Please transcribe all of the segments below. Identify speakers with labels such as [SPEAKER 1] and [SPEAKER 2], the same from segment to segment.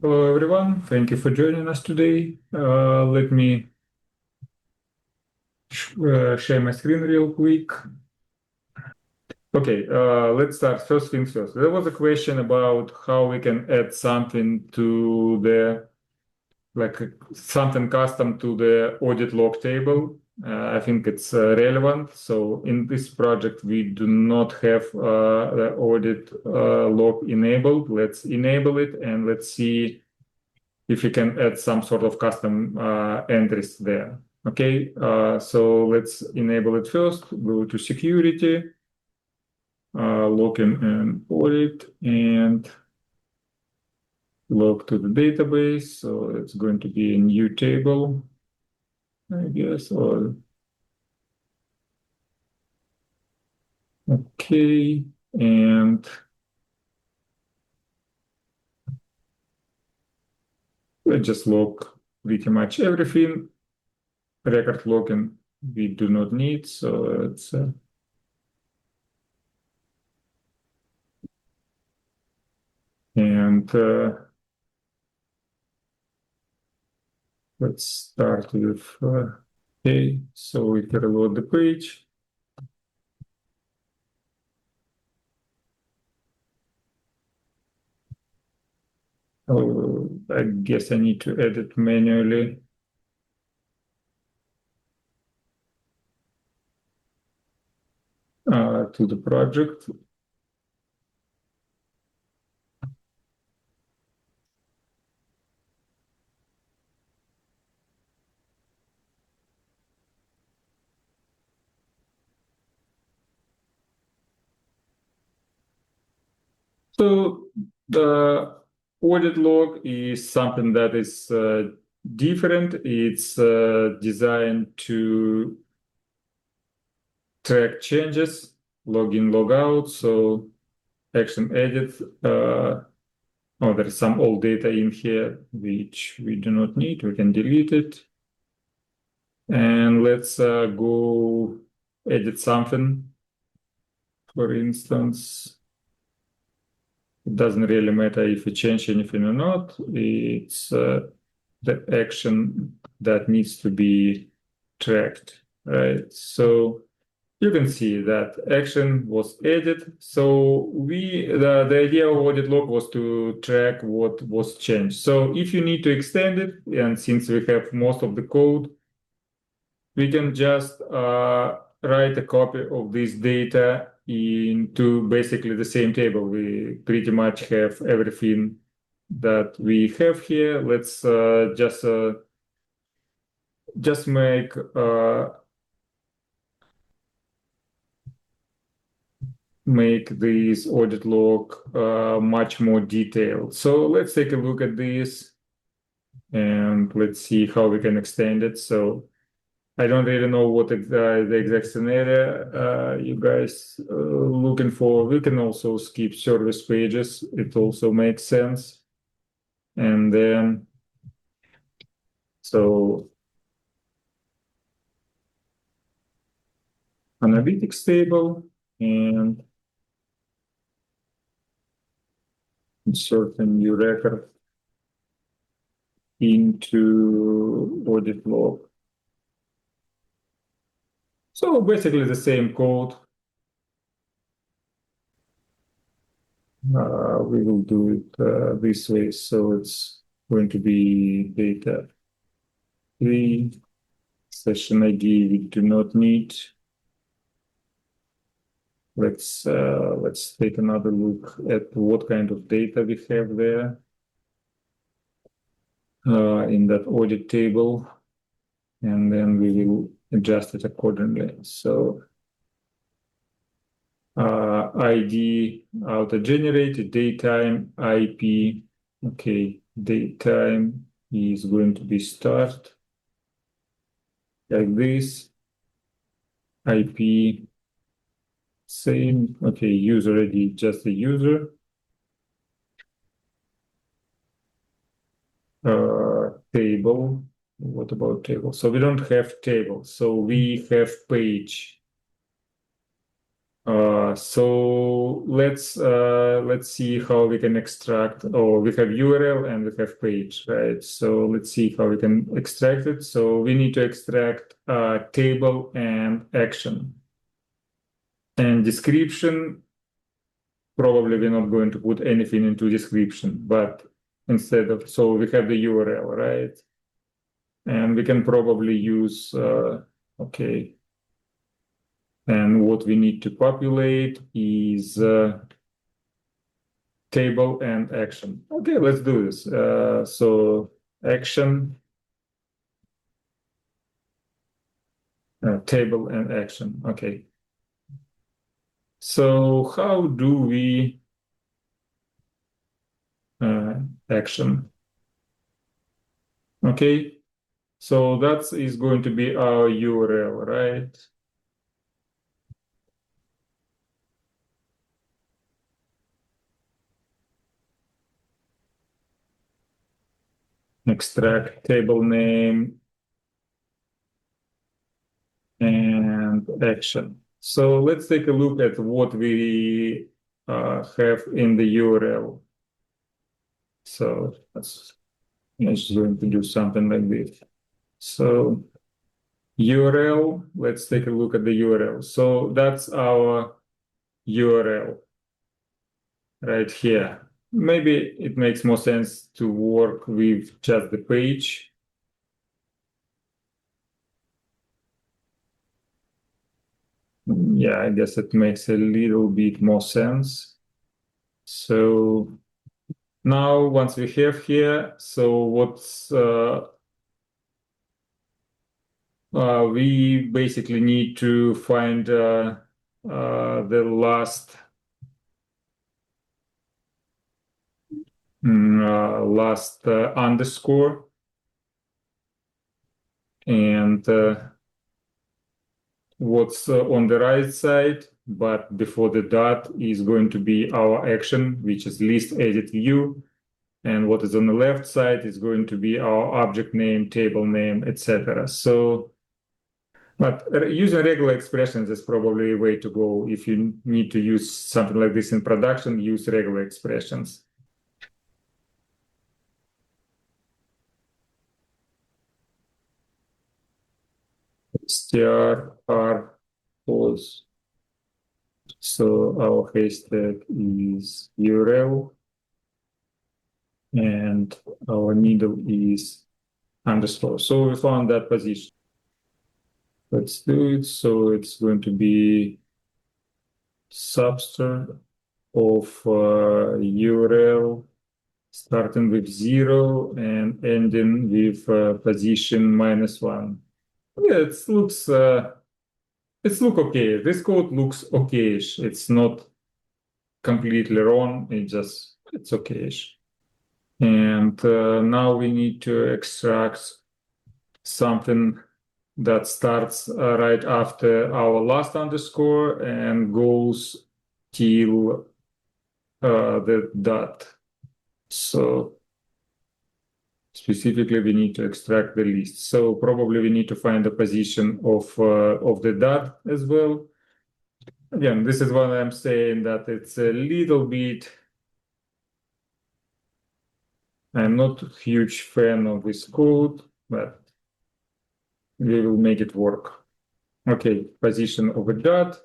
[SPEAKER 1] Hello, everyone. Thank you for joining us today. Let me share my screen real quick. Okay, let's start. First things first. There was a question about how we can add something to the, something custom to the audit log table. I think it's relevant. So in this project, we do not have the audit log enabled. Let's enable it and let's see if we can add some sort of custom entries there. Okay, so let's enable it first. Go to security, login and audit, and log to the database. So it's going to be a new table, I guess. Or okay, and let's just log pretty much everything. Record login we do not need, so it's and let's start with okay. So we can reload the page. Oh, I guess I need to edit manually. To the project. So the audit log is something that is different. It's designed to track changes, log in, log out. So action edit. Oh, there is some old data in here, which we do not need. We can delete it. And let's go edit something. For instance, it doesn't really matter if we change anything or not. It's the action that needs to be tracked, right? So you can see that action was added. So the idea of audit log was to track what was changed. So if you need to extend it, and since we have most of the code, we can just write a copy of this data into basically the same table. We pretty much have everything that we have here. Let's just make this audit log much more detailed. So let's take a look at this and let's see how we can extend it. So I don't really know what the exact scenario you guys looking for. We can also skip service pages. It also makes sense. And then, so analytics table and insert a new record into audit log. So basically the same code. We will do it this way. So it's going to be data 3, session ID we do not need. Let's take another look at what kind of data we have there in that audit table, and then we will adjust it accordingly. So ID auto-generated, datetime, IP. Okay, datetime is going to be start like this. IP same. Okay, user ID, just the user. Table. What about table? So we don't have table. So we have page. So let's see how we can extract. Oh, we have URL and we have page, right? So let's see how we can extract it. So we need to extract table and action. And description, probably we're not going to put anything into description, but instead of, so we have the URL, right? And we can probably use, okay. And what we need to populate is table and action. Okay, let's do this. So action, table and action. Okay. So how do we action? Okay. So that is going to be our URL, right? Extract table name and action. So let's take a look at what we have in the URL. So let's going to do something like this. So URL, let's take a look at the URL. So that's our URL right here. Maybe it makes more sense to work with just the page. Yeah, I guess it makes a little bit more sense. So now once we have here, so what's we basically need to find the last underscore, and what's on the right side, but before the dot is going to be our action, which is list edit view, and what is on the left side is going to be our object name, table name, etc. So, but using regular expressions is probably a way to go. If you need to use something like this in production, use regular expressions. Str r pause. So our hashtag is URL, and our needle is underscore. So we found that position. Let's do it. So it's going to be substr of URL starting with 0 and ending with position -1. Yeah, it looks okay. This code looks okayish. It's not completely wrong. It's okayish. And now we need to extract something that starts right after our last underscore and goes till the dot. So specifically, we need to extract the list. So probably we need to find the position of the dot as well. Again, this is what I'm saying, that it's a little bit. I'm not a huge fan of this code, but we will make it work. Okay, position of a dot.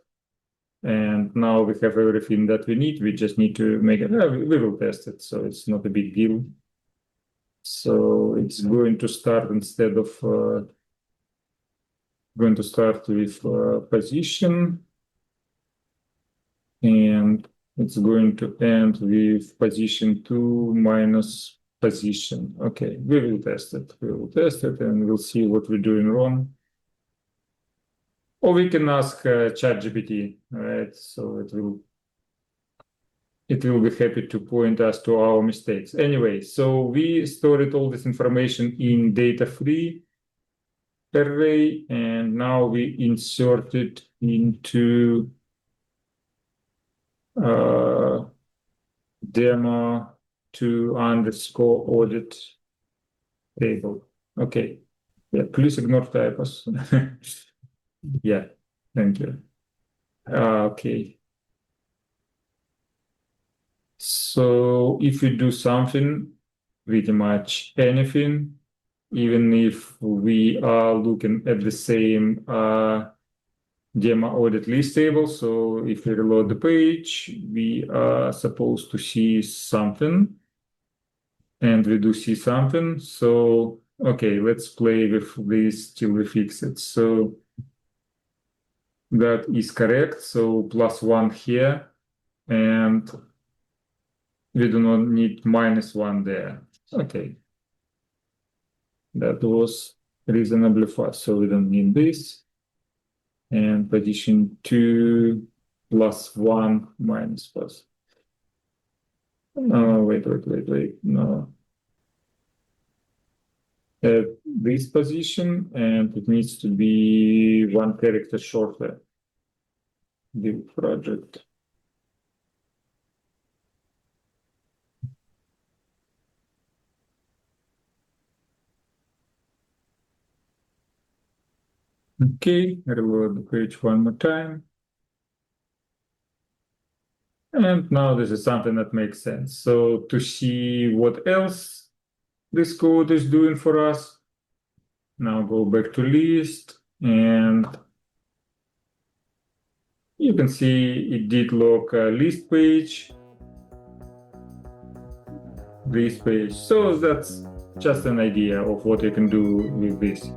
[SPEAKER 1] And now we have everything that we need. We just need to make it. We will test it, so it's not a big deal. So it's going to start instead of going to start with position, and it's going to end with position 2 minus position. Okay, we will test it. We will test it, and we'll see what we're doing wrong. Or we can ask ChatGPT, right? So it will be happy to point us to our mistakes. Anyway, so we stored all this information in data-free array, and now we insert it into demo2 underscore audit table. Okay. Yeah, please ignore typos. Yeah, thank you. Okay. So if you do something, pretty much anything, even if we are looking at the same demo audit list table, so if we reload the page, we are supposed to see something, and we do see something. So, okay, let's play with this till we fix it. So that is correct. So +1 here, and we do not need -1 there. Okay. That was reasonably fast, so we don't need this. And position 2 +1 -1. No, wait. No. At this position, and it needs to be 1 character shorter. The project. Okay, reload the page one more time. And now this is something that makes sense. So to see what else this code is doing for us, now go back to list, and you can see it did lock a list page, this page. So that's just an idea of what you can do with this.